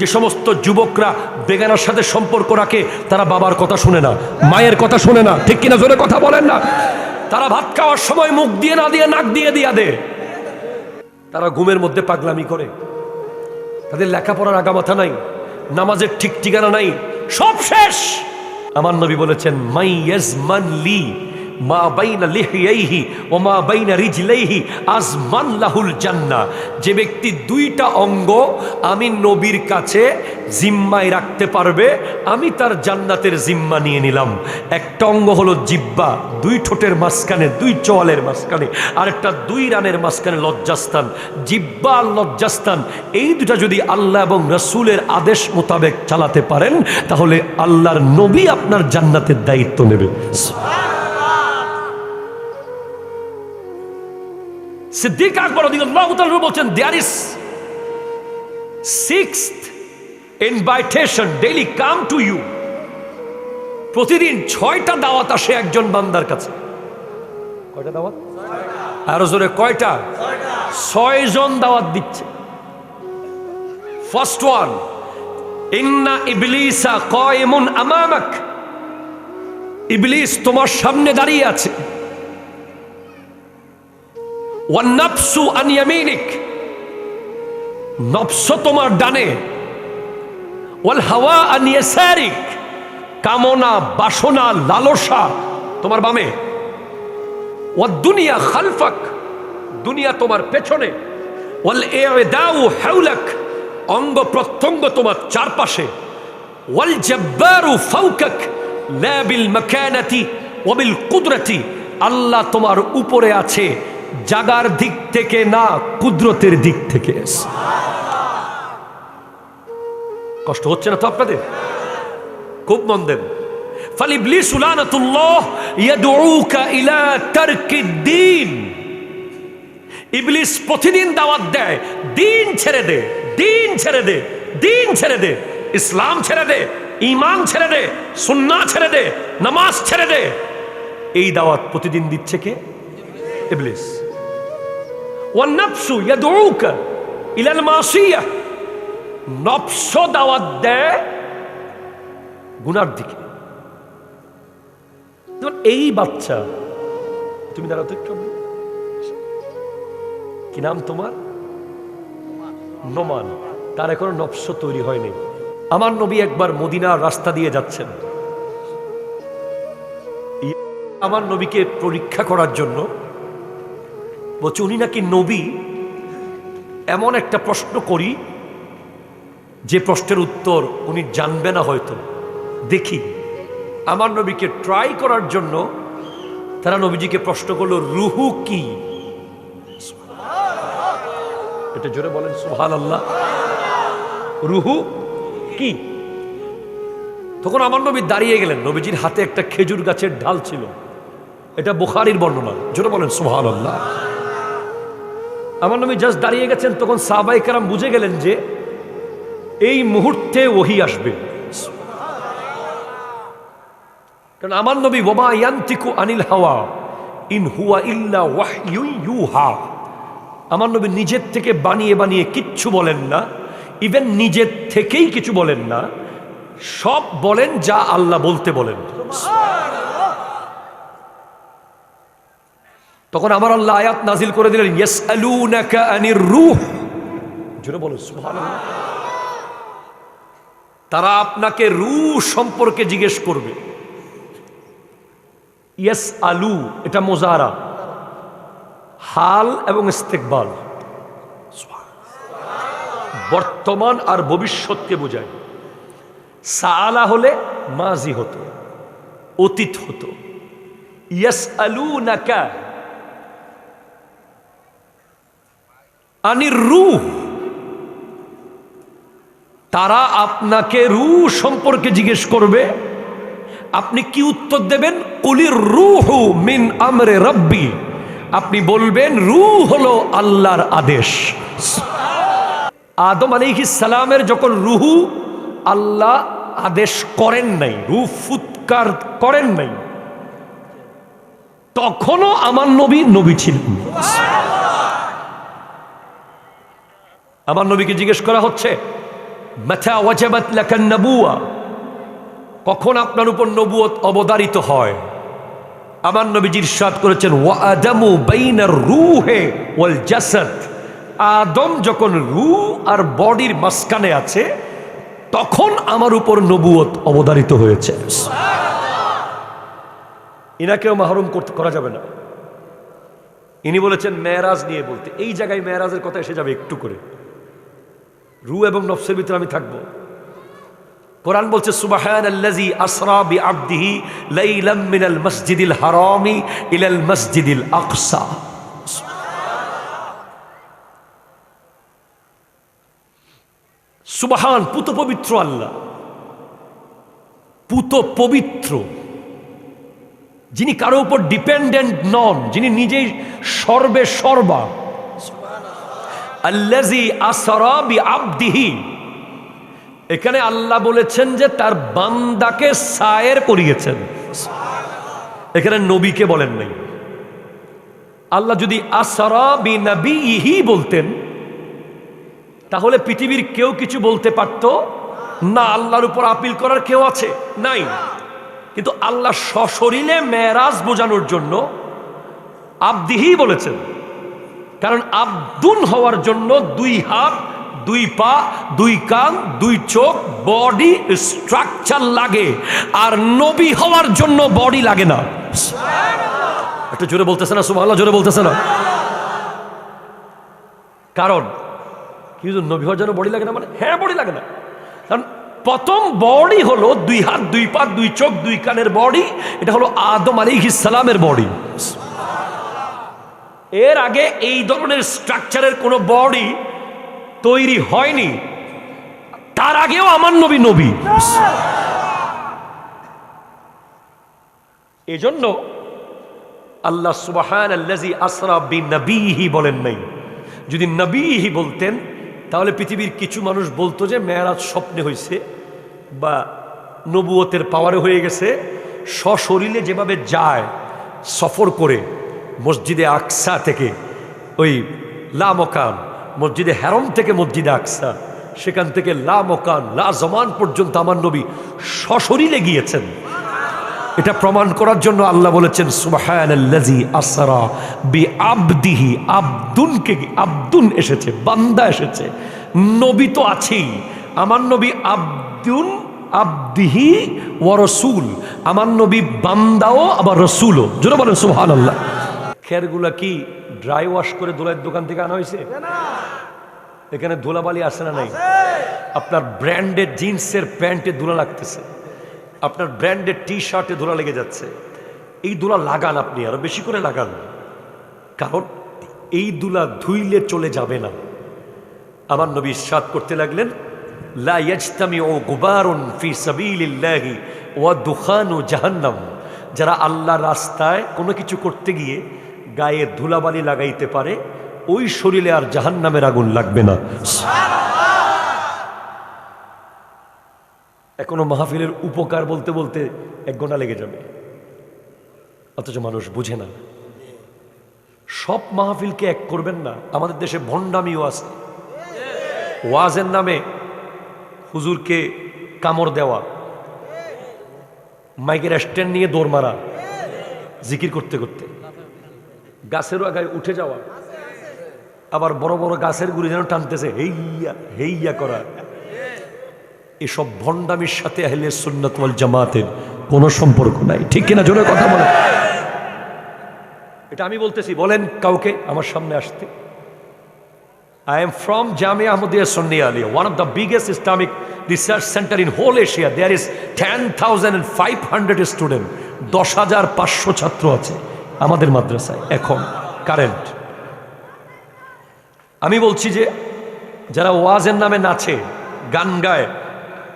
যে সমস্ত যুবকরা বেগানার সাথে সম্পর্ক রাখে তারা বাবার কথা শুনে না, মায়ের কথা শুনে না, ঠিক কিনা জোরে কথা বলেন না। তারা ভাত খাওয়ার সময় মুখ দিয়ে না দিয়ে নাক দিয়ে দিয়া দে। তারা ঘুমের মধ্যে পাগলামি করে, তাদের লেখাপড়ার আগামাথা নাই, নামাজের ঠিক ঠিকানা নাই, সব শেষ। আমার নবী বলেছেন মাই ইয়াজমান লি মা বাইনা লিহিয়াইহি ওয়া মা বাইনা রিজলাইহি আজমান লাহুল জান্নাহ। যে ব্যক্তি দুইটা অঙ্গ আমি নবীর কাছে জিম্মায় রাখতে পারবে, আমি তার জান্নাতের জিম্মা নিয়ে নিলাম। একটা অঙ্গ হলো জিহ্বা, দুই ঠোঁটের মাঝখানে, দুই চোয়ালের মাঝখানে, আর একটা দুই রানের মাঝখানে লজ্জাস্থান। জিহ্বা আর লজ্জাস্থান এই দুটা যদি আল্লাহ এবং রাসূলের আদেশ মোতাবেক চালাতে পারেন, তাহলে আল্লাহর নবী আপনার জান্নাতের দায়িত্ব নেবে। সিদ্দিক আকবর রাদিয়াল্লাহু তাআলা বলেন, there is sixth invitation daily come to you। প্রতিদিন 6টা দাওয়াত আসে একজন বান্দার কাছে। কয়টা দাওয়াত? আরো জোরে কয়টা? 6 জন দাওয়াত দিচ্ছে। ফার্স্ট ওয়ান, ইন্না ইবলিসা কায়িমুন আমামাক। ইবলিস তোমার সামনে দাঁড়িয়ে আছে। ওয়ান নাফসু আন ইয়ামিনিক, নফস তোমার ডানে। ওয়াল হাওয়া আন ইয়াসারিক, কামনা বাসনা লালসা তোমার বামে। ওয়াদ দুনিয়া খালফাক, দুনিয়া তোমার পেছনে। ওয়াল ইদাউ হাওলাক, অঙ্গ প্রত্যঙ্গ তোমার চারপাশে। ওয়াল জাব্বারু ফাওকাক লা বিল মাকানাতি ওয়া বিল কুদরতি, আল্লাহ তোমার উপরে আছে জাগার দিক থেকে না, কুদরতের দিক থেকে। কষ্ট হচ্ছে না তো আপনাদের? খুব মন দেন। ফালিবলিসু লানাতুল্লাহ ইয়াদউকা ইলা তারকিদ দ্বীন। ইবলিস প্রতিদিন দাওয়াত দেয়, দিন ছেড়ে দে, দিন ছেড়ে দে, দিন ছেড়ে দে, ইসলাম ছেড়ে দে, ঈমান ছেড়ে দে, সুন্নাহ ছেড়ে দে, নামাজ ছেড়ে দে। এই দাওয়াত প্রতিদিন দিচ্ছে কে? ইবলিস। ওয়ান নাফসু ইয়াদউকা ইলাল মাসিয়াহ, নফস দাওয়াত দেয় গুনার দিকে। এই বাচ্চা, তুমি দাঁড়াও তো একটু, কি নাম তোমার? নোমান। তার এখনো নফস তৈরি হয়নি। আমার নবী একবার মদিনার রাস্তা দিয়ে যাচ্ছেন। আমার নবীকে পরীক্ষা করার জন্য বলছে উনি নাকি নবী। এমন একটা প্রশ্ন করি যে প্রশ্নের উত্তর উনি জানবে না হয়তো, দেখি। আমার নবীকে ট্রাই করার জন্য তারা নবীজিকে প্রশ্ন করলো, রুহু কি? এটা জোরে বলেন সুবহানাল্লাহ। রুহু কি? তখন আমার নবী দাঁড়িয়ে গেলেন। নবীজির হাতে একটা খেজুর গাছের ঢাল ছিল। এটা বুখারীর বর্ণনা, জোরে বলেন সুবহানাল্লাহ। আমার নবী জাস্ট দাঁড়িয়ে গেছেন। তখন সাহাবায়ে কেরাম বুঝে গেলেন যে এই মুহূর্তে ওহী আসবে। কারণ আমার নবী ওয়া মা ইয়ানতিকু আনিল হাওয়া ইন হুয়া ইল্লা ওয়াহয়ুন ইউহা। আমার নবী নিজের থেকে বানিয়ে বানিয়ে কিচ্ছু বলেন না, ইভেন নিজের থেকেই কিছু বলেন না, সব বলেন যা আল্লাহ বলতে বলেন। তখন আমার আল্লাহ আয়াত নাজিল করে দিলেন, ইয়াসআলুনাকা আনির রূহ। জোরে বলেন সুবহানাল্লাহ। তারা আপনাকে রূহ সম্পর্কে জিজ্ঞেস করবে। ইয়াসআলু এটা মুজারা, হাল এবং ইস্তেকবাল, বর্তমান আর ভবিষ্যৎকে বোঝায়। সাআলা হলে মাজি হতো, অতীত হতো। ইয়াসআলুনাকা আনির রূহ, তারা আপনাকে রূহ সম্পর্কে জিজ্ঞেস করবে। আপনি কি উত্তর দেবেন? কুলির রূহু মিন আমরে রাব্বি, আপনি বলবেন রূহ হলো আল্লাহর আদেশ। আদম আলাইহিস সালামের যখন রূহু আল্লাহ আদেশ করেন নাই, রূহ ফুৎকার করেন নাই, তখনও আমার নবী নবী ছিলেন। আমার নবীকে জিজ্ঞেস করা হচ্ছে, মাতা ওয়াজাবাত লাকান নবুয়া, কখন আপনার উপর নবুয়ত অবধারিত হয়? আমার নবীজি ইরশাদ করেছেন ওয়া আদামু বাইনার রূহে ওয়াল জাসাদ, আদম যখন রূহ আর বডির মাঝখানে আছে তখন আমার উপর নবুয়ত অবধারিত হয়েছে। ইনাকেও মাহরুম করা যাবে না। ইনি বলেছেন মেরাজ নিয়ে বলতে, এই জায়গায় মেরাজের কথা এসে যাবে একটু করে, রূহ এবং নফসের ভিতরে আমি থাকবো। কোরআন বলছে সুবহানাল্লাযী আসরা বিআবদিহি লাইলাম মিনাল মসজিদিল হারামি ইলাল মসজিদিল আকসা। সুবহান, পুত পবিত্র আল্লাহ, পুত পবিত্র, যিনি কারো উপর ডিপেন্ডেন্ট নন, যিনি নিজেই সর্বে সর্বা। আল্লাযী আসরা বিআবদিহি, এখানে আল্লাহ বলেছেন যে তার বান্দাকে সায়ের করিয়েছেন, এখানে নবীকে বলেন নাই। আল্লাহ যদি আসরা বিনবিহি বলতেন তাহলে পৃথিবীর কেউ কিছু বলতে পারত না, আল্লাহর উপর আপিল করার কেউ আছে নাই। কিন্তু আল্লাহ সশরীরে মেরাজ বোঝানোর জন্য আবদিহি বলেছেন, কারণ আব্দুন হওয়ার জন্য দুই হাত, দুই পা, দুই কান, দুই চোখ, বডি স্ট্রাকচার লাগে, আর নবী হওয়ার জন্য বডি লাগে না। একটু জোরে বলতেছে না সুবহানাল্লাহ? জোরে বলতেছে না? কারণ কিন্তু নবী হওয়ার জন্য বডি লাগে না মানে? হ্যাঁ, বডি লাগে না। কারণ প্রথম বডি হলো দুই হাত, দুই পা, দুই চোখ, দুই কানের বডি, এটা হলো আদম আলাইহিস সালামের বডি। এর আগে এই ধরনের স্ট্রাকচারের কোনো বডি তৈরি হয়নি, তার আগেও আমার নবী নবী। এজন্য আল্লাহ সুবহানাল্লাযী আসরা বিনবিহি বলেন নাই। যদি নবীহি বলতেন তাহলে পৃথিবীর কিছু মানুষ বলতো যে মেরাজ স্বপ্নে হয়েছে বা নবুয়তের পাওয়ারে হয়ে গেছে। সশরীরে যেভাবে যায় সফর করে মসজিদে আকসা থেকে ওই লা মকান, মসজিদে হারাম থেকে মসজিদে আকসা, সেখান থেকে লা মকান লা জমান পর্যন্ত আমার নবী সশরীরে গিয়েছেন। এটা প্রমাণ করার জন্য আল্লাহ বলেছেন সুবহানাল্লাযী আসরা বিআবদিহি, আব্দুনকে, আব্দুন এসেছে, বান্দা এসেছে, নবী তো আছেই। আমার নবী আব্দুন আবদিহি ওয়া রাসূল, আমার নবী বান্দাও আবার রাসূলও। জোরে বলেন সুবহানাল্লাহ। খেরগুলা কি ড্রাই ওয়াশ করে দোলাইয়ের দোকান থেকে আনা হয়েছে? এখানে ধুলাবালি আসে না? নাই। আপনার ব্র্যান্ডেড জিন্সের প্যান্টে ধুলা লাগতেছে, আপনার ব্র্যান্ডেড টি শার্টে ধুলা লেগে যাচ্ছে। এই ধুলা লাগান, আপনি আরো বেশি করে লাগান, কারণ এই ধুলা ধুইলে চলে যাবে না। আমার নবী ইরশাদ করতে লাগলেন লা ইয়াজতামিউ গুবারুন ফি সাবিলিল্লাহি ওয়া দুখানু জাহান্নাম। যারা আল্লাহর রাস্তায় কোনো কিছু করতে গিয়ে গায়ে ধুলাবালি লাগাইতে পারে, ওই শরীরে আর জাহান্নামের আগুন লাগবে না। এখনো মাহফিলের উপকার বলতে বলতে 1 ঘন্টা লেগে যাবে, অথচ মানুষ বুঝে না। সব মাহফিলকে এক করবেন না। আমাদের দেশে ভণ্ডামিও আছে, ওয়াজের নামে হুজুরকে কামড় দেওয়া, মাইকের স্ট্যান্ড নিয়ে দৌড় মারা, জিকির করতে করতে গাছের আগায় উঠে যাওয়া, আবার বড় বড় গাছের গুড়ি যেন টানতেছে, হেইয়া হেইয়া করা। এসব ভণ্ডামির সাথে আহলে সুন্নাত ওয়াল জামাতের কোনো সম্পর্ক নাই। ঠিক কিনা? জোরে কথা বলেন। এটা আমি বলতেছি, বলেন কাউকে আমার সামনে আসতে। I am from Jamia Ahmadiyya Sunni Aliyah, one of the biggest Islamic research center in whole Asia. There is 10,500 students, 10,500 ছাত্র আছে আমাদের মাদ্রাসায় এখন কারেন্ট। আমি বলছি যে যারা ওয়াজের নামে নাচে, গান গায়,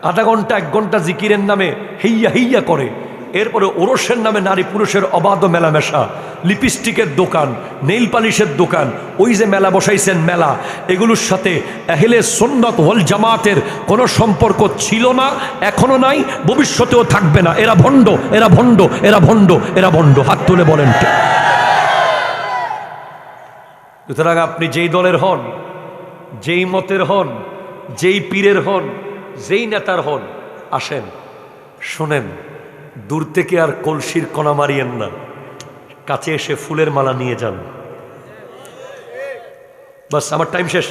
আধা ঘন্টা 1 ঘন্টা জিকিরের নামে হেইয়া হেইয়া করে, এরপরে ওরসের নামে নারী পুরুষের অবাধ মেলামেশা, লিপস্টিকের দোকান, নেইল পালিশের দোকান, ওই যে মেলা বসাইছেন মেলা, এগুলোর সাথে আহলে সুন্নাত ওয়াল জামাতের কোনো সম্পর্ক ছিল না, এখনো নাই, ভবিষ্যতেও থাকবে না। এরা ভণ্ড, এরা ভণ্ড, এরা ভণ্ড, এরা ভণ্ড। হাত তুলে বলেন। সুতরাং আপনি যেই দলের হন, যেই মতের হন, যেই পীরের হন, যেই নেতার হন আসেন, শোনেন, দূর থেকে আর কলসির কণা মারিয়েন না, কাছে এসে ফুলের মালা নিয়ে যান। বাস, আমার টাইম শেষ,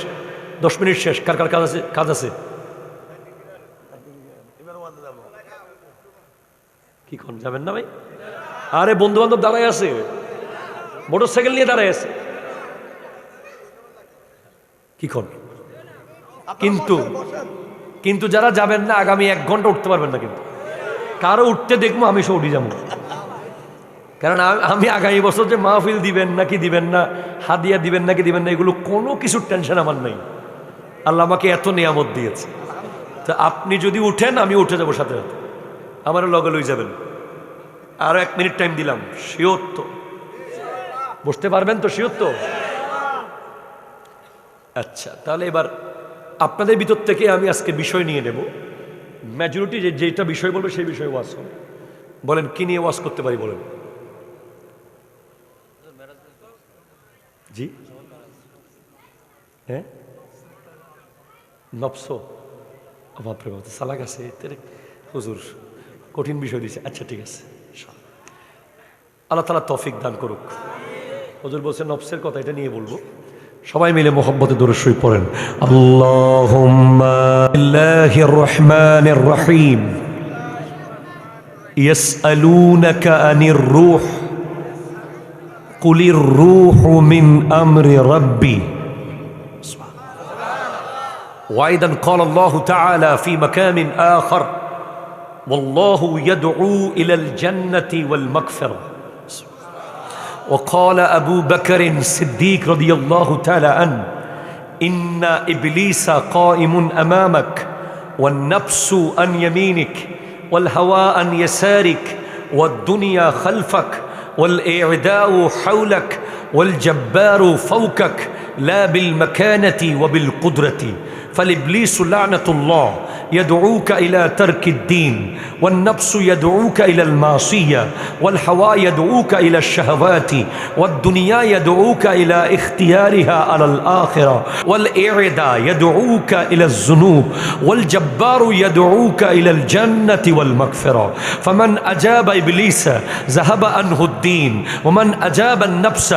10 মিনিট শেষ। কার কার কাজ আছে? কাজ আছে? কি কোন যাবেন না ভাই? আরে বন্ধু বান্ধব দাঁড়ায় আছে, মোটরসাইকেল নিয়ে দাঁড়ায় আছে, কি কোন? কিন্তু কিন্তু যারা যাবেন না আগামী 1 ঘন্টা উঠতে পারবেন না। কিন্তু কারো উঠতে দেখবো আমি সে উঠে যাবো, কারণ আমি আগামী বছর যে মাহফিল দিবেন নাকি দিবেন না, হাদিয়া দিবেন নাকি দিবেন না, এগুলো কোনো কিছুর টেনশন আমার নাই। আল্লাহ আমাকে এত নিয়ামত দিয়েছে, তো আপনি যদি উঠেন আমি উঠে যাবো সাথে সাথে, আমার লগে লই যাবেন। আরো 1 মিনিট টাইম দিলাম, শিওর তো? বসতে পারবেন তো? শিওর তো? আচ্ছা, তাহলে এবার আপনাদের ভিতর থেকে আমি আজকে বিষয় নিয়ে নেব, মেজরিটি যেটা বিষয় বলবে সেই বিষয়ে ওয়াজ হবে। বলেন কি নিয়ে ওয়াজ করতে পারি? বলেন। জি হ্যাঁ, নফস, বাপরে বাপ, সালাক আছে হুজুর, কঠিন বিষয় দিয়েছে। আচ্ছা ঠিক আছে, আল্লাহ তাআলা তৌফিক দান করুক। হুজুর বলছেন নফসের কথা, এটা নিয়ে বলবো। সবাই মিলে মোহাম্মতে দরুদ শরীফ পড়েন। আল্লাহুম্মা বিল্লাহির রহমানির রহিম। ইয়াসআলুনাকা আনির রূহ কুলির রূহু মিন আমরি রাব্বি। وأيضا قال الله تعالى في مكان آخر والله يدعو إلى الجنة والمغفرة. وقال أبو بكر الصديق رضي الله تعالى عنه إن إبليس قائم أمامك والنفس عن يمينك والهوى عن يسارك والدنيا خلفك والإعداء حولك والجبار فوقك لا بالمكانة وبالقدرة. فالإبليس لعنة الله يدعوك إلى ترك الدين، والنفس يدعوك إلى المعصية، والهوى يدعوك إلى الشهوات، والدنيا يدعوك إلى اختيارها على الآخرة، والإعداء يدعوك إلى الذنوب، والجبار يدعوك إلى الجنة والمغفرة. فمن أجاب إبليس ذهب عنه الدين، ومن أجاب النفس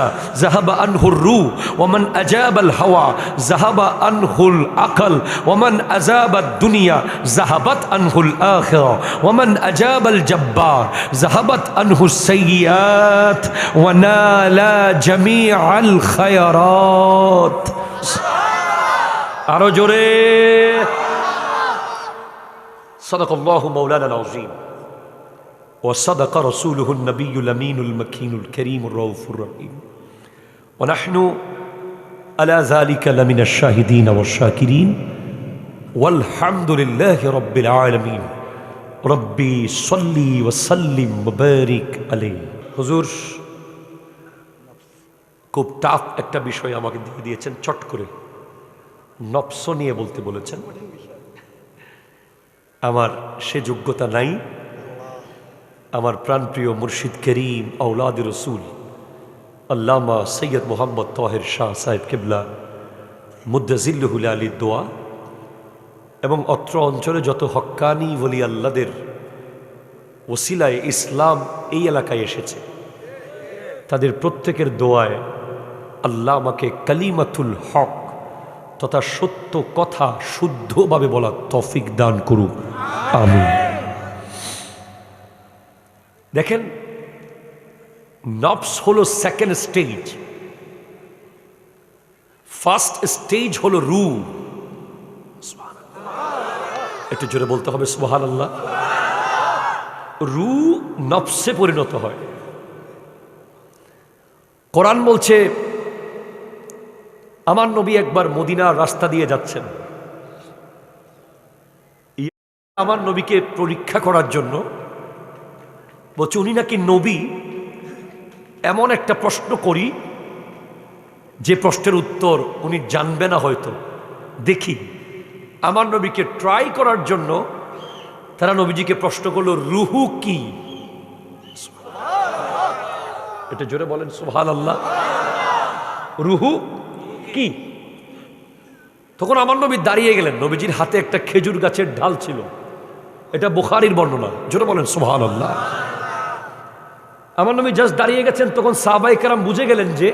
ذهب عنه الروح، ومن أجاب الهوى ذهب عنه العقل، ومن أجاب الدنيا ذهبت عنه الآخرة، ومن أجاب الجبار ذهبت عنه السيئات ونال جميع الخيرات. আরো জোরে صدق الله مولانا العظيم وصدق رسوله النبي الأمين المكين الكريم الرؤوف الرحيم ونحن على ذلك لمن الشاهدين والشاكرين والحمد لله رب العالمين. ربي صلي وسلم وبارك عليه. হুজুর খুব টাফ একটা বিষয় আমাকে দিয়ে দিয়েছেন, চট করে নফস নিয়ে বলতে বলেছেন। আমার সে যোগ্যতা নাই। আমার প্রাণপ্রিয় মুর্শিদ করিম আওলাদ রসুল আল্লামা সৈয়দ মোহাম্মদ তাহের শাহ সাহেব কেবলা মুদ্দাজিল্লুহুল আলী দোয়া এবং অত্র অঞ্চলে যত হক্কানি ওলি আল্লাদের ওসিলায় ইসলাম এই এলাকায় এসেছে, তাদের প্রত্যেকের দোয়ায় আল্লাহ আমাকে কালিমাতুল হক তথা সত্য কথা শুদ্ধভাবে বলার তৌফিক দান করুক, আমিন। দেখেন, নফস হলো সেকেন্ড স্টেজ, ফার্স্ট স্টেজ হলো রূহ। একটু জোরে বলতে হবে সুবহানাল্লাহ। রূহ নফসে পরিণত হয়। কোরআন বলছে, আমার নবী একবার মদিনার রাস্তা দিয়ে যাচ্ছেন, আমার নবীকে পরীক্ষা করার জন্য বলছে উনি নাকি নবী। এমন একটা প্রশ্ন করি যে প্রশ্নের উত্তর উনি জানবে না হয়তো, দেখি। আমার নবীকে ট্রাই করার জন্য তারা নবীজিকে প্রশ্ন করলো, রুহু কি? এটা জোরে বলেন সুবহানাল্লাহ। রুহু কি? তখন আমার নবী দাঁড়িয়ে গেলেন, নবীজির হাতে একটা খেজুর গাছের ঢাল ছিল, এটা বুখারীর বর্ণনা, জোরে বলেন সুবহানাল্লাহ। আমার নবী জাস্ট দাঁড়িয়ে গেছেন, তখন সাহাবায়ে কেরাম বুঝে গেলেন যে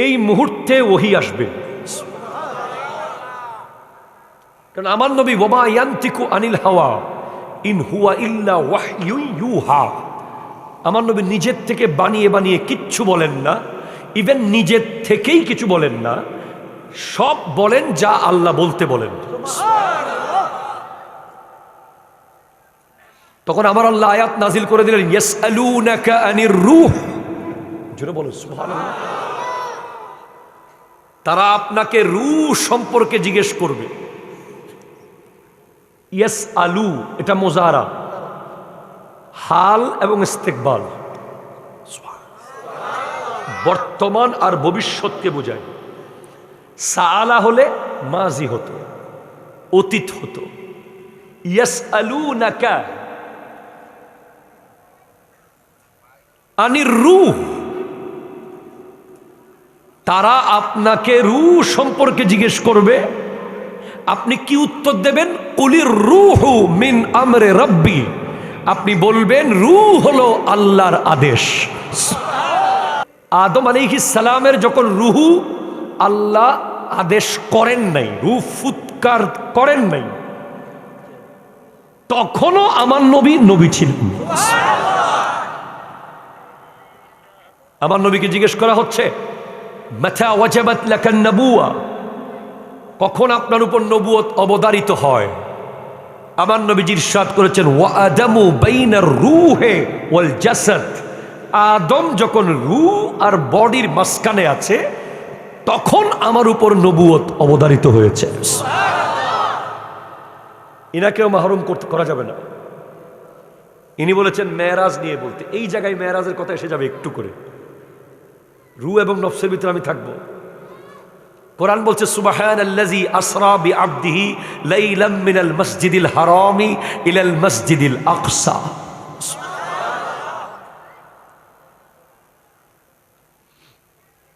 এই মুহূর্তে ওহী আসবে, কারণ আমার নবী ওয়া মা ইয়ানতিকু আনিল হাওয়া ইন হুয়া ইল্লা ওয়াহয়ুন ইউহা, আমার নবী নিজের থেকে বানিয়ে বানিয়ে কিচ্ছু বলেন না, ইভেন নিজের থেকেই কিছু বলেন না, সব বলেন যা আল্লাহ বলতে বলেন। তখন আমার আল্লাহ আয়াত নাজিল করে দিলেন, ইয়াসআলুনাকা আনির রূহ, জোরে বলেন সুবহানাল্লাহ। তারা আপনাকে রূহ সম্পর্কে জিজ্ঞেস করবে। ইয়াসআলু এটা মুজারা, হাল এবং ইস্তেকবাল, বর্তমান আর ভবিষ্যৎকে বোঝায়। সাআলা হলে মাজি হতো, অতীত হতো। ইয়াসআলুনাকা আনির রূহ, তারা আপনাকে রূহ সম্পর্কে জিজ্ঞেস করবে, আপনি কি উত্তর দেবেন? কুলির রূহু মিন আমরে রাব্বি, আপনি বলবেন রূহ হলো আল্লাহর আদেশ। আদম আলাইহিস সালামের যখন রূহু আল্লাহ আদেশ করেন নাই, রূহ ফুৎকার করেন নাই, তখনও আমার নবী নবী ছিলেন। আমার নবীকে জিজ্ঞেস করা হচ্ছে, মাতা ওয়াজাবাত লাকান নবুয়া, কখন আপনার উপর নবুয়ত অবধারিত হয়? আমার নবীজি ইরশাদ করেছেন, ওয়া আদামু বাইনার রূহে ওয়াল জাসাদ, আদম যখন রূহ আর বডির মাঝখানে আছে তখন আমার উপর নবুয়ত অবধারিত হয়েছে। ইনাকেও মাহরুম করা যাবে না। ইনি বলেছেন মেরাজ নিয়ে বলতে, এই জায়গায় মেরাজের কথা এসে যাবে একটু করে, রূহ এবং নফসের ভিতরে আমি থাকবো। কোরআন বলছে, সুবহানাল্লাযী আসরা বিআবদিহি লাইলাম মিনাল মসজিদিল হারামি ইলাল মসজিদিল আকসা।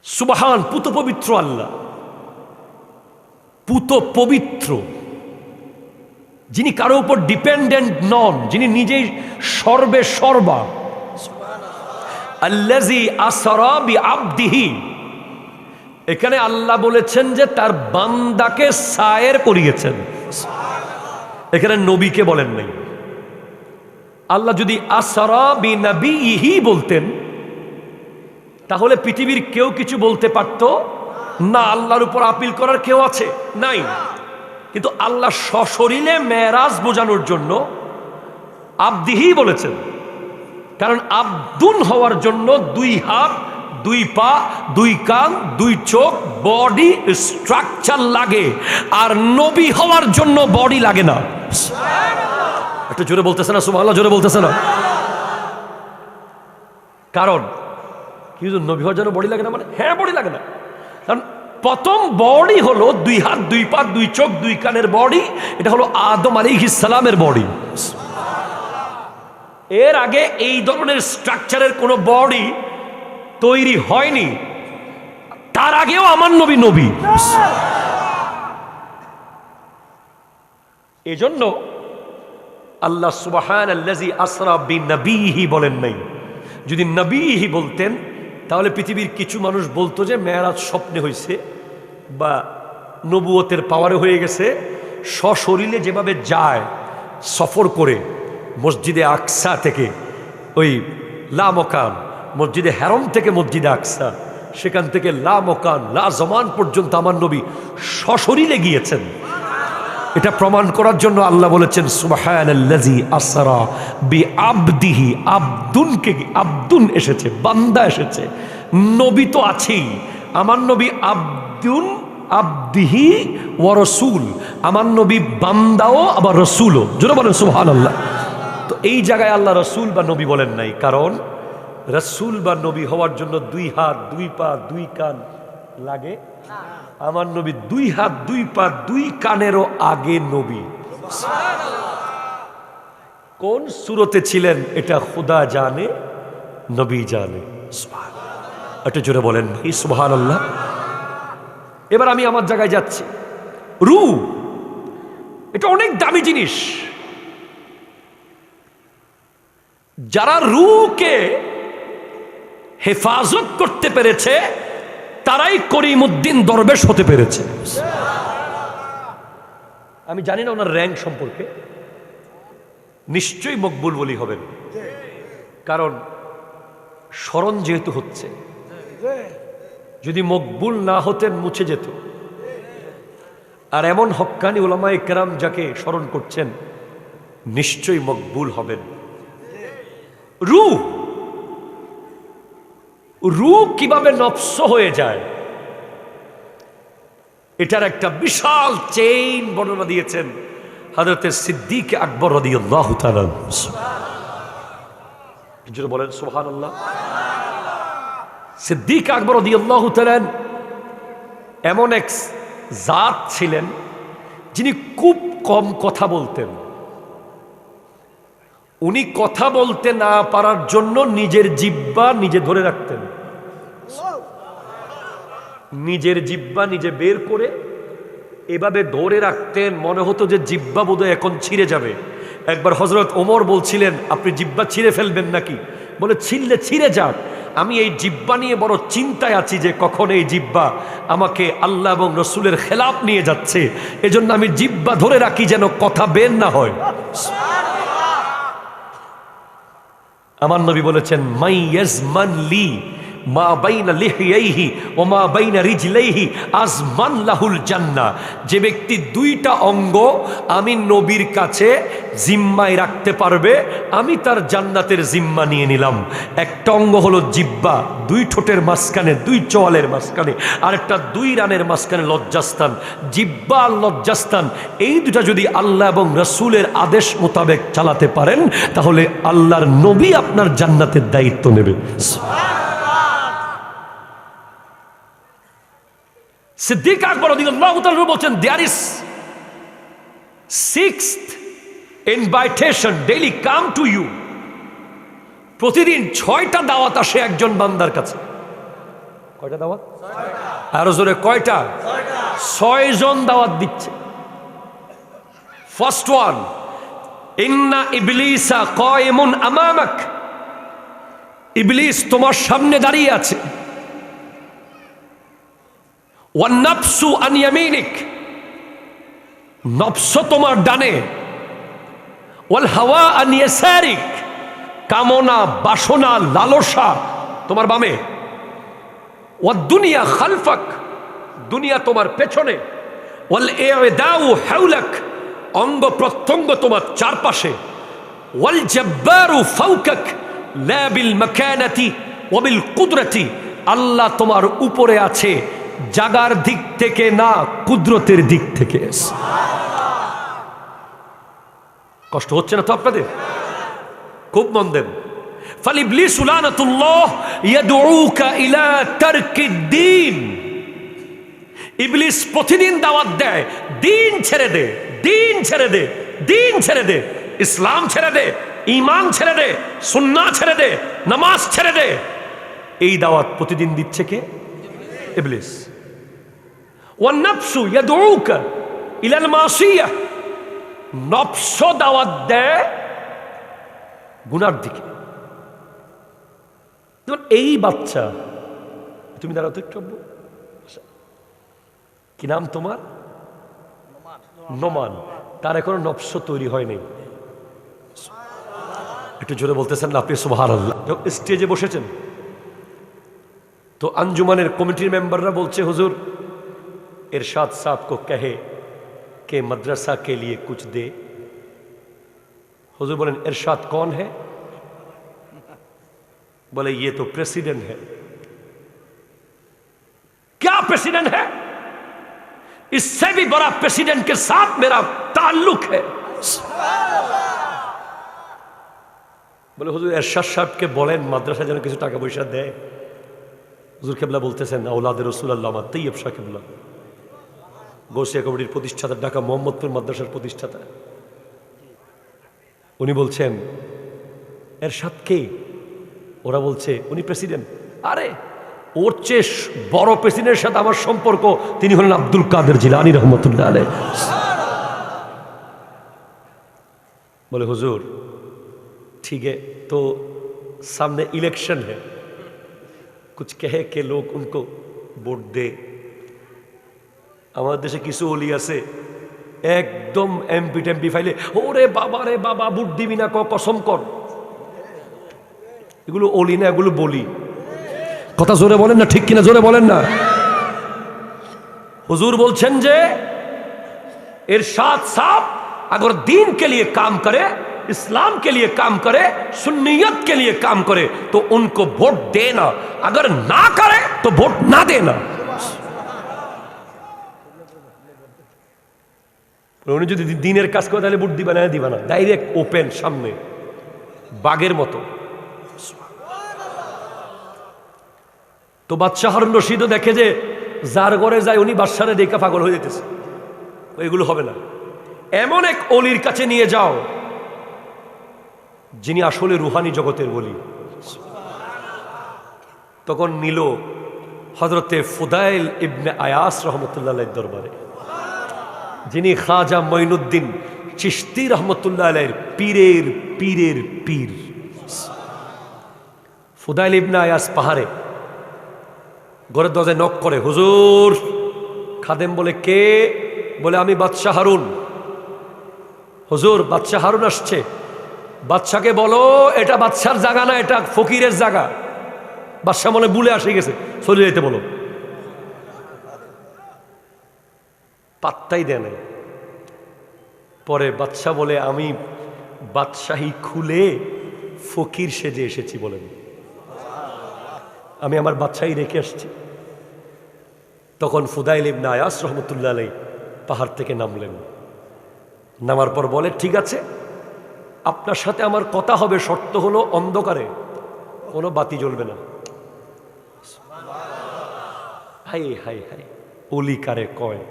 সুবহান, পুত পবিত্র আল্লাহ, পুত পবিত্র, যিনি কারো উপর ডিপেন্ডেন্ট নন, যিনি নিজেই সর্বে সর্বা। আল্লাযী আসরা বিআবদিহি, এখানে আল্লাহ বলেছেন যে তার বান্দাকে সায়ের করিয়েছেন, এখানে নবীকে বলেন নাই। আল্লাহ যদি আসরা বিনবিহি বলতেন তাহলে পৃথিবীর কেউ কিছু বলতে পারত না, আল্লাহর উপর আপিল করার কেউ আছে নাই। কিন্তু আল্লাহ সশরীরে মেরাজ বোঝানোর জন্য আবদিহি বলেছেন, কারণ আব্দুন হওয়ার জন্য দুই হাত, দুই পা, দুই কান, দুই চোখ, বডি স্ট্রাকচার লাগে, আর নবী হওয়ার জন্য বডি লাগে না। একটু জোরে বলতেছে না সুবহানাল্লাহ? জোরে বলতেছে না? কারণ কি, নবী হওয়ার জন্য বডি লাগে না মানে? হ্যাঁ, বডি লাগে না। কারণ প্রথম বডি হলো দুই হাত, দুই পা, দুই চোখ, দুই কানের বডি, এটা হলো আদম আলাইহিস সালামের বডি। এর আগে এই ধরনের স্ট্রাকচারের কোনো বডি তৈরি হয়নি, তার আগেও আমার নবী নবী। এজন্য আল্লাহ সুবহানাল্লাযী আসরা বিনবিহি বলেন নাই। যদি নবীহি বলতেন তাহলে পৃথিবীর কিছু মানুষ বলতো যে মেরাজ স্বপ্নে হয়েছে বা নবুয়তের পাওয়ারে হয়ে গেছে। সশরীরে যেভাবে যায় সফর করে মসজিদে আকসা থেকে ওই লা মকান, মসজিদে হারাম থেকে মসজিদে আকসা, সেখান থেকে লা মকান লা জমান পর্যন্ত আমার নবী সশরীরে গিয়েছেন। এটা প্রমাণ করার জন্য আল্লাহ বলেছেন, সুবহানাল্লাযী আসরা বিআবদিহি, আব্দুনকে, আব্দুন এসেছে, বান্দা এসেছে, নবী তো আছেই। আমার নবী আব্দুন, আবদিহি ওয়া রাসূল, আমার নবী বান্দাও আবার রাসূলও। জোরে বলেন সুবহানাল্লাহ। তো এই জায়গায় আল্লাহ রাসূল বা নবী বলেন নাই, কারণ রাসূল বা নবী হওয়ার জন্য দুই হাত, দুই পা, দুই কান লাগে। আমার নবী দুই হাত, দুই পা, দুই কানেরও আগে নবী। কোন সূরতে ছিলেন এটা খোদা জানে, নবী জানে। একটু জোরে বলেন ভাই সুবহানাল্লাহ। এবার আমি আমার জায়গায় যাচ্ছি। রু এটা অনেক দামি জিনিস। যারা রুকে হেফাজত করতে পেরেছে তারাই করিমউদ্দিন দরবেশ হতে পেরেছে। আমি জানি না ওনার র্যাঙ্ক সম্পর্কে, নিশ্চয়ই মকবুল বলি হবেন, কারণ স্মরণ যেহেতু হচ্ছে। যদি মকবুল না হতেন মুছে যেত। আর এমন হক্কানি উলামায়ে কেরাম যাকে স্মরণ করছেন নিশ্চয়ই মকবুল হবেন। রু কিভাবে নফস হয়ে যায় এটার একটা বিশাল চেইন বর্ণনা দিয়েছেন হযরতে সিদ্দিক আকবর রাদিয়াল্লাহু তাআলা। জোরে বলেন সুবহানাল্লাহ। সিদ্দিক আকবর রাদিয়াল্লাহু তাআলা এমন এক জাত ছিলেন যিনি খুব কম কথা বলতেন। উনি কথা বলতে না পারার জন্য নিজের জিহ্বা নিজে ধরে রাখতেন। নিজের জিহ্বা নিজে বের করে এভাবে ধরে রাখতেন, মনে হতো যে জিহ্বা বোধহয় এখন ছিঁড়ে যাবে। একবার হযরত ওমর বলছিলেন, আপনি জিহ্বা ছিঁড়ে ফেলবেন নাকি? বলে, ছিঁড়লে ছিঁড়ে যাক, আমি এই জিহ্বা নিয়ে বড় চিন্তায় আছি যে কখন এই জিহ্বা আমাকে আল্লাহ এবং রসুলের খেলাফ নিয়ে যাচ্ছে, এজন্য আমি জিহ্বা ধরে রাখি যেন কথা বের না হয়। আমার নবী বলেছেন, মাই ইয়াজমান লি মা বাইনা লিহিয়াইহি ওয়া মা বাইনা রিজলাইহি আজমান লাহুল জান্নাহ। যে ব্যক্তি দুইটা অঙ্গ আমি নবীর কাছে জিম্মায় রাখতে পারবে, আমি তার জান্নাতের জিম্মা নিয়ে নিলাম। একটা অঙ্গ হলো জিহ্বা, দুই ঠোঁটের মাঝখানে, দুই চোয়ালের মাঝখানে, আর একটা দুই রানের মাঝখানে লজ্জাস্থান। জিহ্বা আর লজ্জাস্থান এই দুটা যদি আল্লাহ এবং রাসূলের আদেশ মোতাবেক চালাতে পারেন তাহলে আল্লাহর নবী আপনার জান্নাতের দায়িত্ব নেবে। সিদ্দিক আকবর রাদিয়াল্লাহু তাআলা বলছেন, there is sixth invitation daily come to you. প্রতিদিন 6টা দাওয়াত আসে একজন বান্দার কাছে। কয়টা দাওয়াত? আরো জোরে, কয়টা? 6 জন দাওয়াত দিচ্ছে। ফার্স্ট ওয়ান, ইন্না ইবলিসা কায়িমুন আমামাক। ইবলিস তোমার সামনে দাঁড়িয়ে আছে। ওয়ান নাফসু আন ইয়ামিনিক, নফস তোমার ডানে। ওয়াল হাওয়া আন ইয়াসারিক, কামনা বাসনা লালসা তোমার বামে। ওয়াদ দুনিয়া খালফাক, দুনিয়া তোমার পেছনে। ওয়াল ইদাউ হাওলাক, অঙ্গ প্রত্যঙ্গ তোমার চারপাশে। ওয়াল জাব্বারু ফাওকাক লা বিল মাকানাতি ওয়া বিল কুদরতি, আল্লাহ তোমার উপরে আছে জাগার দিক থেকে না, কুদরতের দিক থেকে। কষ্ট হচ্ছে না তো আপনাদের? খুব মন দেন। ফালিবলিসু লানাতুল্লাহ ইয়াদউকা ইলা তারকিদ দ্বীন। ইবলিস প্রতিদিন দাওয়াত দেয়, দিন ছেড়ে দে, দিন ছেড়ে দে, দিন ছেড়ে দে, ইসলাম ছেড়ে দে, ঈমান ছেড়ে দে, সুন্নাহ ছেড়ে দে, নামাজ ছেড়ে দে। এই দাওয়াত প্রতিদিন দিচ্ছে কে? ইবলিস। ওয়ান নাফসু ইয়াদউকা ইলাল মাসিয়াহ, নফস দাওয়াত দেয় গুনার দিকে। এই বাচ্চা, তুমি দাঁড়াও তো একটু, কি নাম তোমার? নোমান। তার এখনো নফস তৈরি হয়নি। একটু জোরে বলতেছেন না আপনি সুবহানাল্লাহ। স্টেজে বসেছেন তো अंजुमन कमिटी मेंबर बोलते हुजूर इरशाद साहब को कहे कि मदरसा के लिए कुछ दे। हुजूर बोले इरशाद कौन है? बोले ये तो प्रेसिडेंट है। क्या प्रेसिडेंट है? इससे भी बड़ा प्रेसिडेंट के साथ मेरा ताल्लुक है। बोले हुजूर इरशाद साहब के बोलें मदरसा যেন কিছু টাকা পয়সা দেয়। হুজুর কেবলা বলতেছেন আওলাদে রাসূলুল্লাহ তাইয়্যিব শাহ কেবলা গৌসিয়া কমিটির প্রতিষ্ঠাতা, ঢাকা মোহাম্মদপুর মাদ্রাসার প্রতিষ্ঠাতা। উনি বলছেন এরশাদ কে? ওরা বলছে উনি প্রেসিডেন্ট। আরে ওর চেয়ে বড় প্রেসিডেন্টের সাথে আমার সম্পর্ক, তিনি হলেন আব্দুল কাদের জিলানী রহমতুল্লাহ আলাইহ। बोले हुजूर ठीक है, तो सामने इलेक्शन है, कुछ कहे कि लोग उनको वोट दे। আমার দেশে কিছু ওলি আছে একদম এমপি টেমপি ফাইলে, ওরে বাবা রে বাবা ভোট দিবি না, কসম কর। এগুলো ওলি না, এগুলো বলি। কথা জোরে বলেন না, ঠিক কিনা জোরে বলেন না। हुजूर बोलছেন যে इरशाद साहब अगर दीन के लिए काम करे, इस्लाम के लिए काम करे, सुन्नियत के लिए काम करे तो उनको वोट देना, अगर ना करे तो वोट ना देना। উনি যদি দিনের কাজ করে তাহলে ভোট দিবা না, দিবা না, ডাইরেক্ট ওপেন সামনে বাগের মতো। তো বাদশাহ হারুন রশিদও দেখে যে যার ঘরে যায় উনি বাদশারে দেখে পাগল হয়ে যেতেছে, এগুলো হবে না। এমন এক অলির কাছে নিয়ে যাও যিনি আসলে রুহানি জগতের বলি। তখন নিল হযরতে ফুদাইল ইবনে আয়াস রহমতুল্লাহ দরবারে, যিনি খাজা মঈনুদ্দিন চিশতি রহমতুল্লাহ আলাইহির পীরের পীরের পীর। ফুদাইল ইবনে আয়াস পাহাড়ে ঘরের দরজায় নক করে, হুজুর। খাদেম বলে কে? বলে আমি বাদশাহ হারুন। হুজুর বাদশাহ হারুন আসছে। বাদশাকে বলো এটা বাদশার জায়গা না, এটা ফকিরের জায়গা। বাদশাহ মনে বুলে আসে গেছে, চলে যেতে বলো। পাত্তাই দেয় নাই। পরে বাদশাহ বলে আমি বাদশাহী খুলে ফকির সেজে এসেছি, বলেন আমি আমার বাদশাহী রেখে আসছি। তখন ফুদাইল ইবনে আয়াস রহমতুল্লাহ আলাইহি পাহাড় থেকে নামলেন। নামার পর বলে ঠিক আছে, আপনার সাথে আমার কথা হবে, শর্ত হলো অন্ধকারে কোনো বাতি জ্বলবে না। হাই হাই হাই, ওলি কারে কয়।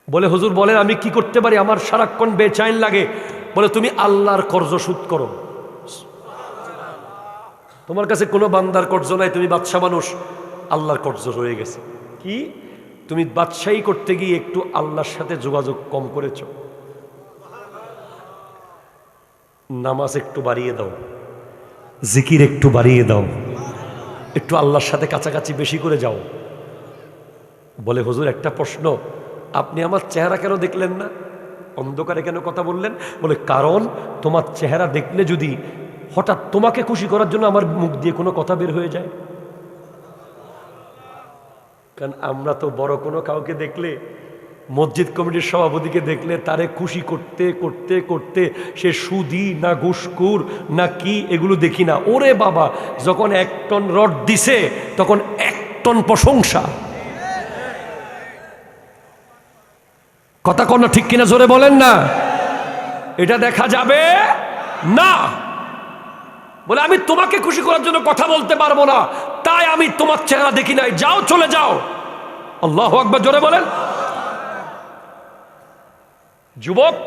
বলে হুজুর বলেন আমি কি করতে পারি, আমার সারাক্ষণ বেচাইন লাগে। বলে তুমি আল্লাহর কর্জ শোধ করো, তোমার কাছে কোনো বান্দার কর্জ নাই, তুমি বাদশা মানুষ, আল্লাহর কর্জ রয়ে গেছে। কি তুমি বাদশাহী করতে গিয়ে একটু আল্লাহর সাথে যোগাযোগ কম করেছ, নামাজ একটু বাড়িয়ে দাও, জিকির একটু বাড়িয়ে দাও, একটু আল্লাহর সাথে কাছাকাছি বেশি করে যাও। বলে হুজুর একটা প্রশ্ন, আপনি আমার চেহারা কেন দেখলেন না, অন্ধকারে কেন কথা বললেন? বলে কারণ তোমার চেহারা দেখলে যদি হঠাৎ তোমাকে খুশি করার জন্য আমার মুখ দিয়ে কোনো কথা বের হয়ে যায়। কারণ আমরা তো বড় কোনো কাউকে দেখলে, মসজিদ কমিটির সভাপতিকে দেখলে তারে খুশি করতে করতে করতে সে সুদি না ঘুষখোর না কি এগুলো দেখি না। ওরে বাবা, যখন 1 টন রড দিছে তখন 1 টন প্রশংসা। কথা কন না, ঠিক কিনা জোরে বলেন না। এটা দেখা যাবে না। বলে আমি তোমাকে খুশি করার জন্য কথা বলতে পারবো না, তাই আমি তোমার চেহারা দেখি নাই, যাও চলে যাও। আল্লাহু আকবার, জোরে বলেন। যুবক,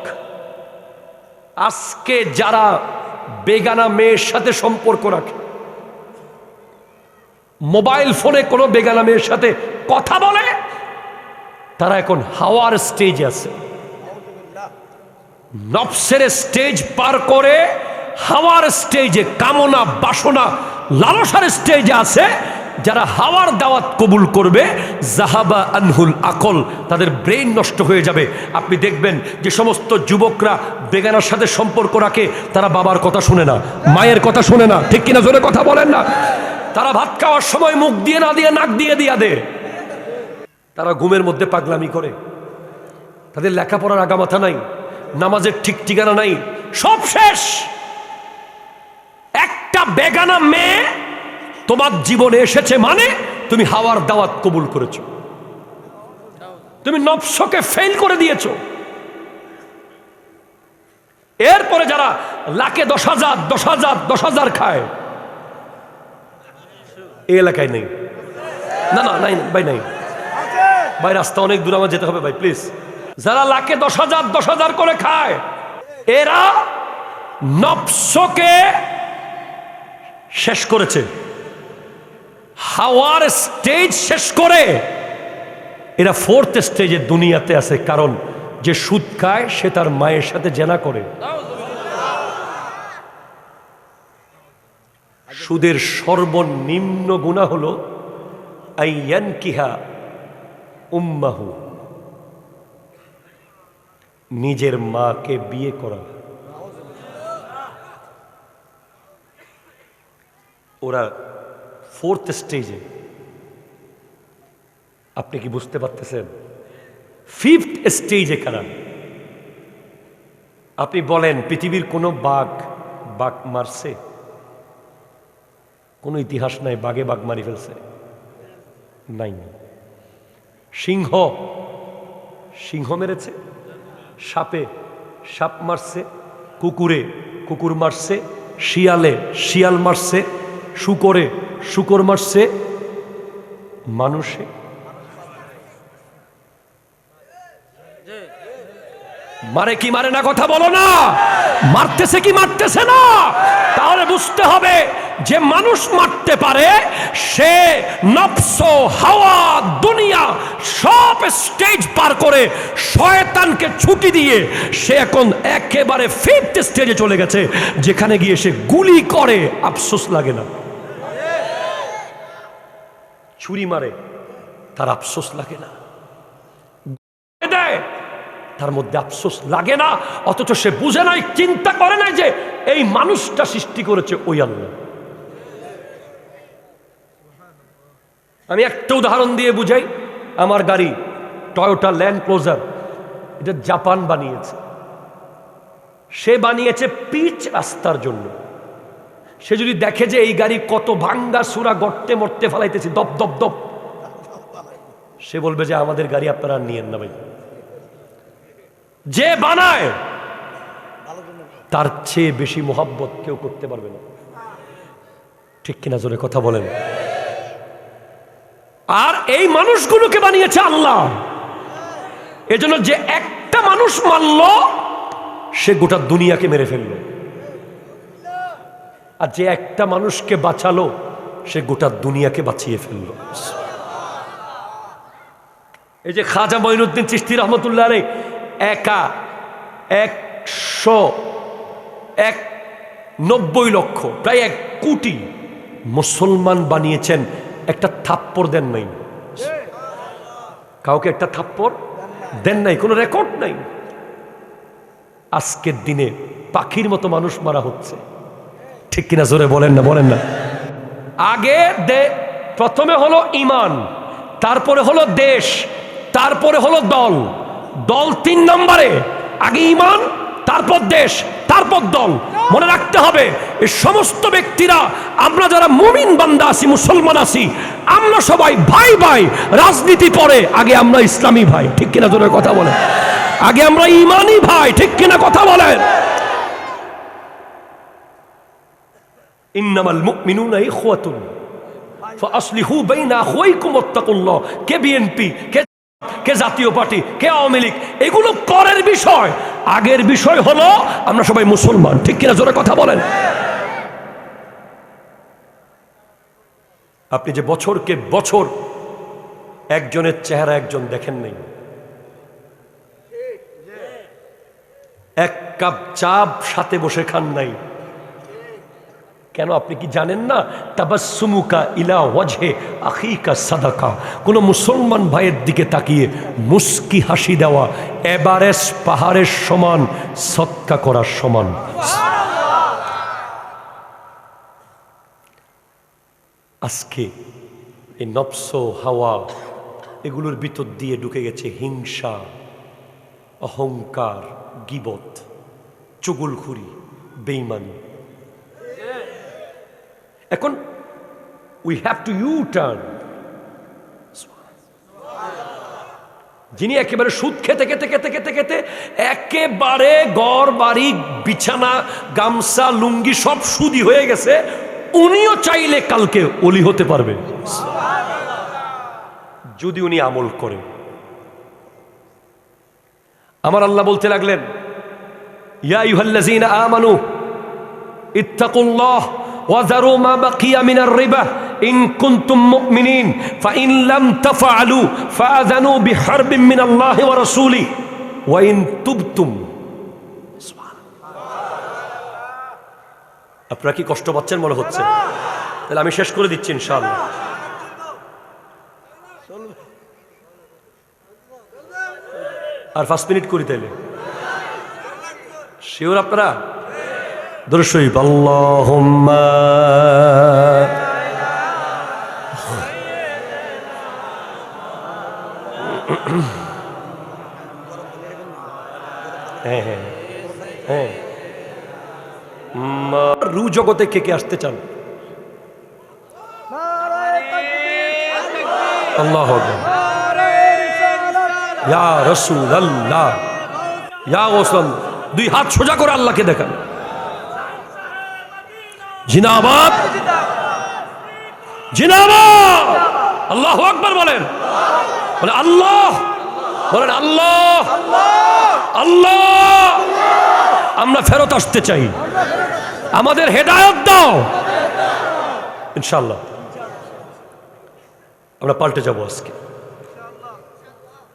আজকে যারা বেগানা মেয়ের সাথে সম্পর্ক রাখে, মোবাইল ফোনে কোনো বেগানা মেয়ের সাথে কথা বলে, তারা এখন হাওয়ার স্টেজে আছে। নফসের স্টেজ পার করে হাওয়ার স্টেজে, কামনা বাসনা লালসার স্টেজে আছে। যারা হাওয়ার দাওয়াত কবুল করবে, জাহাবা আনহুল আকল, তাদের ব্রেইন নষ্ট হয়ে যাবে। আপনি দেখবেন যে সমস্ত যুবকরা বেগানার সাথে সম্পর্ক রাখে, তারা বাবার কথা শুনে না, মায়ের কথা শুনে না, ঠিক কিনা জোরে কথা বলেন না। তারা ভাত খাওয়ার সময় মুখ দিয়ে না দিয়ে নাক দিয়ে দিয়া দে। তারা ঘুমের মধ্যে পাগলামি করে, তাদের লেখাপড়ার আগামাথা নাই, নামাজের ঠিক ঠিকানা নাই, সব শেষ। একটা বেগানা মেয়ে তোমার জীবনে এসেছে মানে তুমি হাওয়ার দাওয়াত কবুল করেছো, তুমি নফসকে ফেল করে দিয়েছো। এরপরে যারা লাখে 10,000 10,000 10,000 খায়, এই এলাকায় নেই। না না নাই ভাই, নাই ভাই, রাস্তা অনেক দূর, আমার যেতে হবে ভাই প্লিজ। যারা লাখে 10,000 10,000 করে খায়, এরা নফসকে শেষ করেছে। হাওয়ার স্টেজ শেষ করে এরা ফোর্থ স্টেজে দুনিয়াতে আছে। কারণ যে সুদ খায় সে তার মায়ের সাথে জেনা করে। সুদের সর্বনিম্ন গুনাহ হলো আইয়ানকিহা উম্মাহু, নিজের মাকে বিয়ে করা। ওরা ফোর্থ স্টেজে। আপনি কি বুঝতে পারতেছেন? ফিফথ স্টেজে কারা? আপনি বলেন পৃথিবীর কোনো বাঘ মারছে? কোনো ইতিহাস নাই বাঘে বাঘ মারি ফেলছে, নাই। সিংহ মেরেছে, সাপে সাপ মারছে, কুকুরে কুকুর মারছে, শিয়ালে শিয়াল মারছে, শুকর মারছে, মানুষে মারে কি মারে না? কথা বলো না। মারতেছে কি মারতেছে না? তাহলে বুঝতে হবে যে মানুষ মারতে পারে সে নফস, হাওয়া, দুনিয়া সব স্টেজ পার করে শয়তানকে ছুটি দিয়ে সে এখন একেবারে ফিফথ স্টেজে চলে গেছে, যেখানে গিয়ে সে গুলি করে আফসোস লাগে না। ছুরি মারে তার আফসোস লাগে না, দেয় তার মধ্যে আফসোস লাগে না। অথচ সে বুঝে নাই, চিন্তা করে নাই যে এই মানুষটা সৃষ্টি করেছে ওই আল্লাহ। আমি একটা উদাহরণ দিয়ে বুঝাই। আমার গাড়ি টয়োটা ল্যান্ড ক্রুজার, এটা জাপান বানিয়েছে। সে বানিয়েছে পিচ রাস্তার জন্য। সে যদি দেখে যে এই গাড়ি কত ভাঙ্গা সুরা গর্তে মর্তে ফেলাইতেছি, দপ দপ দপ, সে বলবে যে আমাদের গাড়ি আপনারা নিয়েন না ভাই। যে বানায় তার চেয়ে বেশি মোহাব্বত কেউ করতে পারবে না, ঠিক কিনা? জোরে কথা বলেন। আর এই মানুষগুলোকে বানিয়েছে আল্লাহ। এজন্য যে একটা মানুষ মারল সে গোটা দুনিয়াকে মেরে ফেলল, আর যে একটা মানুষকে বাঁচালো সে গোটা দুনিয়াকে বাঁচিয়ে ফেলল। এই যে খাজা মঈনুদ্দিন চিশতি রহমতুল্লাহ আলাইহি একা 191 লক্ষ, প্রায় 1 কোটি মুসলমান বানিয়েছেন। একটা থাপ্পড় দেন নাই, কাউকে একটা থাপ্পড় দেন নাই, কোনো রেকর্ড নাই। আজকের দিনে পাখির মতো মানুষ মারা হচ্ছে, ঠিক কিনা? জোরে বলেন না, বলেন না। আগে প্রথমে হলো ইমান, তারপরে হলো দেশ, তারপরে হলো দল। 3 নম্বরে, আগে ইমান, তারপর দেশ, তারপর দল। মনে রাখতে হবে এই সমস্ত ব্যক্তিরা, আমরা যারা মুমিন বান্দা আছি, মুসলমান আছি, আমরা সবাই ভাই ভাই। রাজনীতি পরে, আগে আমরা ইসলামী ভাই, ঠিক কিনা? জোরে কথা বলেন। আগে আমরা ইমানি ভাই, ঠিক কিনা? কথা বলেন। ইন্নামাল মুমিনুনা ইখওয়াতুন ফাআসলিহু বাইনা আখাওয়াইকুম ওয়াত্তাকুল্লাহ। কে বিএনপি, কে জাতীয় পার্টি, কে আওয়ামী লীগ, এগুলো পরের বিষয়। আগের বিষয় হলো আমরা সবাই মুসলমান, ঠিক কিনা? জোরে কথা বলেন। আপনি যে বছরকে বছর একজনের চেহারা একজন দেখেন নাই, এক কাপ চা সাথে বসে খান নাই, কেন? আপনি কি জানেন না? তাবাসসুমুকা ইলা ওয়াজহে আখিকা সাদাকা। কোন মুসলমান ভাইয়ের দিকে তাকিয়ে মুস্কি হাসি দেওয়া এভারেস্ট পাহাড়ের সমান, সদকা করার সমান। আজকে এই নফস, হাওয়া, এগুলোর ভিতর দিয়ে ঢুকে গেছে হিংসা, অহংকার, গীবত, চুগলখুরি, বেঈমানি। এখন we have to U turn. যিনি একেবারে সুদ খেতে খেতে খেতে খেতে খেতে একেবারে ঘর বাড়ি, বিছানা, গামছা, লুঙ্গি সব সুদি হয়ে গেছে, উনিও চাইলে কালকে ওলি হতে পারবে যদি উনি আমল করে। আমার আল্লাহ বলতে লাগলেন, ইয়া আইয়ুহাল্লাযীনা আমানু ইত্তাকুল্লাহ ওয়া যারু মা বাকিয়া মিনার রিবা ইন কুনতুম মুমিনিন ফাইন লাম তাফআলু ফাআযানু বিহারবিন মিনাল্লাহি ওয়া রাসূলি ওয়া ইন তুবতুম। আপনারা কি কষ্ট পাচ্ছেন মনে হচ্ছে? তাহলে আমি শেষ করে দিচ্ছি ইনশাআল্লাহ। আর 5 মিনিট করি তাইলে শিওর আপনারা? দরুদ শরীফ আল্লাহুম্মা হ্যাঁ রু জগতে কে কে আসতে চান? আল্লাহু আকবার। ইয়া রাসূলুল্লাহ, ইয়া রাসূল, দুই হাত সোজা করে আল্লাহকে দেখান। জিন্দাবাদ, জিন্দাবাদ। আল্লাহু আকবার বলেন, বলে আল্লাহ, বলেন আল্লাহ, আল্লাহ। আমরা ফেরত আসতে চাই, আমাদের হেদায়েত দাও ইনশাআল্লাহ। আমরা পাল্টে যাব আজকে।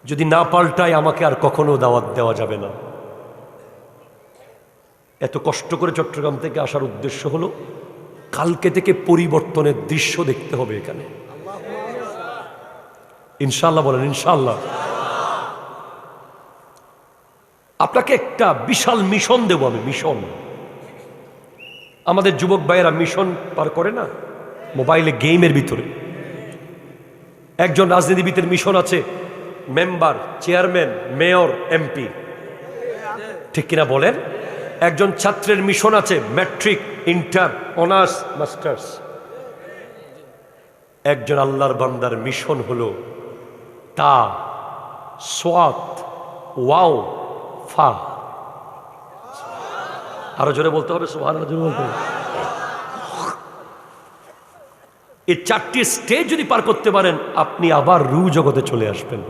যদি না পাল্টাই আমাকে আর কখনো দাওয়াত দেওয়া যাবে না। এত কষ্ট করে চট্টগ্রাম থেকে আসার উদ্দেশ্য হলো কালকে থেকে পরিবর্তনের দৃশ্য দেখতে হবে এখানে ইনশাআল্লাহ। বলেন ইনশাআল্লাহ। আপনাকে একটা বিশাল মিশন দেব আমি, মিশন। আমাদের যুবক ভাইয়েরা মিশন পার করে না মোবাইলে, গেমের ভিতরে। একজন রাজনীতিবিদের মিশন আছে মেম্বার, চেয়ারম্যান, মেয়র, এমপি, ঠিক কিনা বলেন? একজন ছাত্রের মিশন আছে ম্যাট্রিক, ইন্টার, অনার্স, মাস্টার্স। একজন আল্লাহর বান্দার মিশন হলো তা, সোয়াত, ওয়াও, ফা। আরো জোরে বলতে হবে সুবহানাল্লাহ, জোরে বলতে হবে। এই 4টি স্টেজ যদি পার করতে পারেন আপনি আবার রু জগতে চলে আসবেন,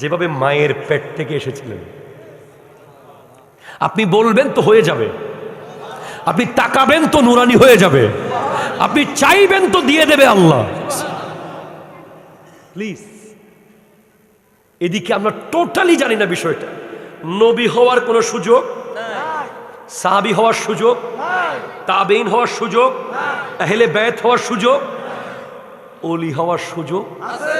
যেভাবে মায়ের পেট থেকে এসেছিলেন। আপনি বলবেন তো হয়ে যাবে, আপনি তাকাবেন তো নুরানি হয়ে যাবে, আপনি চাইবেন তো দিয়ে দেবে আল্লাহ। প্লিজ, এদিকে আমরা টোটালি জানি না বিষয়টা। নবী হওয়ার কোনো সুযোগ, সাহাবী হওয়ার সুযোগ, তাবেঈন হওয়ার সুযোগ, আহলে বাইত হওয়ার সুযোগ, ওলি হওয়ার সুযোগ আছে।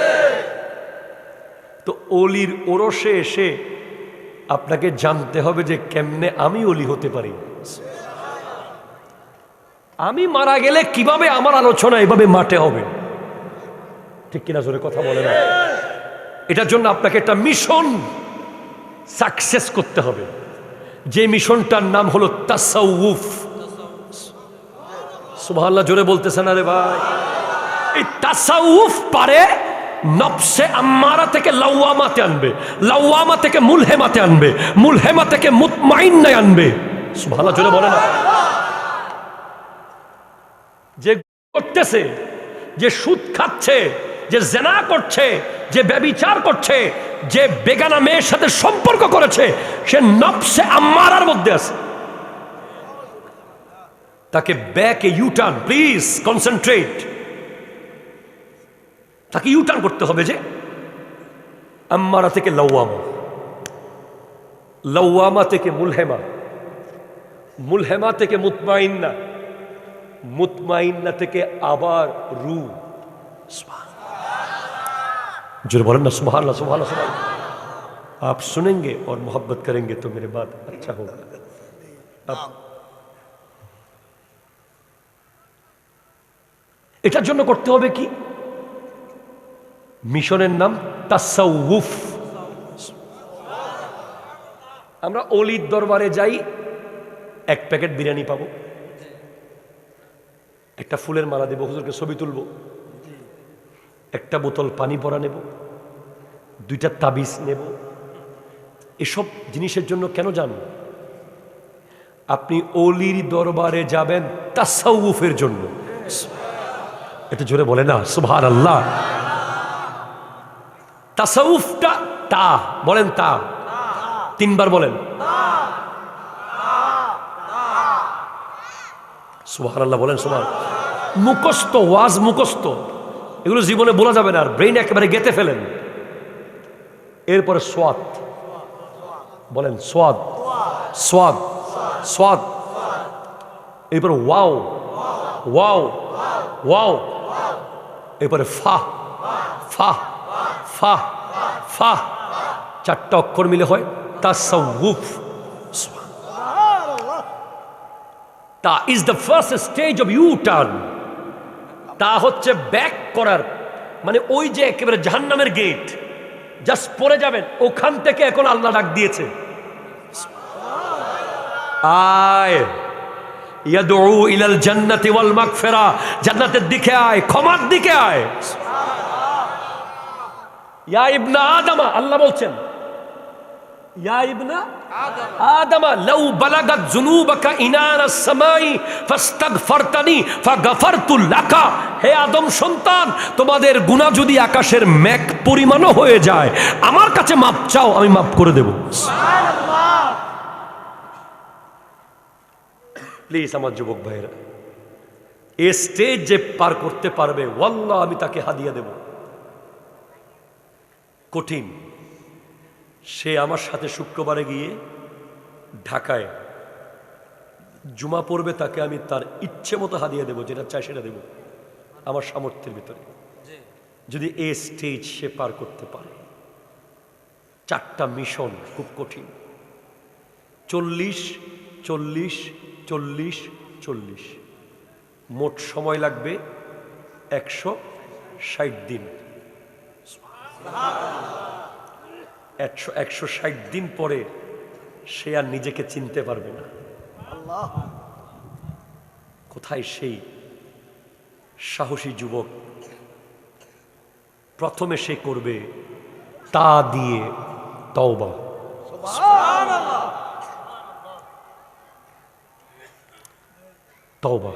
তো ওলির ওরসে এসে আপনাকে জানতে হবে যে কেমনে আমি ওলি হতে পারি। আমি মারা গেলে কিভাবে আমার আলোচনা এভাবে মাঠে হবে, ঠিক কিনা জোরে কথা বলে না? এটার জন্য আপনাকে একটা মিশন সাকসেস করতে হবে, যে মিশনটার নাম হলো তাসাউফ। সুবহানাল্লাহ, জোরে বলতেছেন আরে ভাই? এই তাসাউফ পারে নফসে আম্মারা থেকে লাওয়ামাতে আনবে, লাওয়ামা থেকে মুলহেমাতে আনবে, মুলহেমা থেকে মুতমাইন্নায় আনবে। সুবহানাল্লাহ, জোরে বলে না? যে করতেছে, যে সুদ খাচ্ছে, যে জেনা করছে, যে ব্যভিচার করছে, যে বেগানা মেয়ের সাথে সম্পর্ক করেছে, সে নফসে আম্মারার মধ্যে আছে। তাকে back A U turn, please concentrate. তাকে ইউটার্ন করতে হবে, যে আম্মারা থেকে লাওয়ামা, লাওয়ামা থেকে মুলহেমা, মুলহেমা থেকে মুতমাইন্না, मुतमाइन्ना থেকে আবার রু। जो बोलें ना सुभान अल्लाह, सुभान अल्लाह, सुभान अल्लाह। आप सुनेंगे और मोहब्बत करेंगे तो मेरे बात अच्छा होगा। अब এটার জন্য করতে হবে কি? মিশনের নাম তাসাউফ। আমরা অলির দরবারে যাই, এক প্যাকেট বিরিয়ানি পাবো, একটা ফুলের মালা দেব, হুজুরকে ছবি তুলবো, একটা বোতল পানি ভরা নেব, দুইটা তাবিজ নেব। এসব জিনিসের জন্য কেন যান? আপনি অলির দরবারে যাবেন তাসাউফের জন্য। এটা জোরে বলে না সুবহানাল্লাহ। তাসাউফটা তা বলেন, তা তিনবার বলেন সুবহানাল্লাহ, বলেন সুবহানাল্লাহ। মুখস্থ ওয়াজ, মুখস্থ, এগুলো জীবনে বলা যাবে না, আর ব্রেইন একেবারে গেঁথে ফেলেন। এরপরে সোয়াদ, বলেন সোয়াদ, সোয়াদ, সোয়াদ। এরপরে ওয়াও, ওয়াও, ওয়াও। এরপরে ফা, ফা, ফা, ফা। চারটা অক্ষর মিলে হয় তাসাউফ। তা is the first stage of U turn. তা হচ্ছে ব্যাক করার, মানে ওই যে একেবারে জাহান্নামের গেট, জাস্ট পড়ে যাবেন, ওখান থেকে এখন আল্লাহ ডাক দিয়েছে, আয় ইয়াদউ ইলাল জান্নাতি ওয়াল মাগফিরা, জান্নাতের দিকে আয়, ক্ষমার দিকে আয়। ইয়া ইবনা আদম, আল্লাহ বলছেন ইয়া ইবনা আদম লাউ বালাগাত যুনুবাকা ইনানাস সামাই ফাস্তাগফারতানি ফাগাফারতু লাকা। হে আদম সন্তান, তোমাদের গুনাহ যদি আকাশের মেঘ পরিমাণও হয়ে যায়, আমার কাছে মাপ চাও, আমি মাপ করে দেব। সুবহানাল্লাহ। প্লিজ আমার যুবক ভাইরা, এই স্টেজ যে পার করতে পারবে, ওয়াল্লাহ আমি তাকে হাদিয়া দেব। কঠিন। সে আমার সাথে শুক্রবারে গিয়ে ঢাকায় জুমা পড়বে, তাকে আমি তার ইচ্ছে মতো হাদিয়া দেব, যেটা চাই সেটা দেব আমার সামর্থ্যের ভিতরে, যদি এই স্টেজ সে পার করতে পারে। চারটা মিশন খুব কঠিন। 40, 40, 40, 40, মোট সময় লাগবে 160 দিন। 160 দিন পরে সে আর নিজেকে চিনতে পারবে না। কোথায় সেই সাহসী যুবক? প্রথমে সে করবে তা দিয়ে তওবা। তওবা।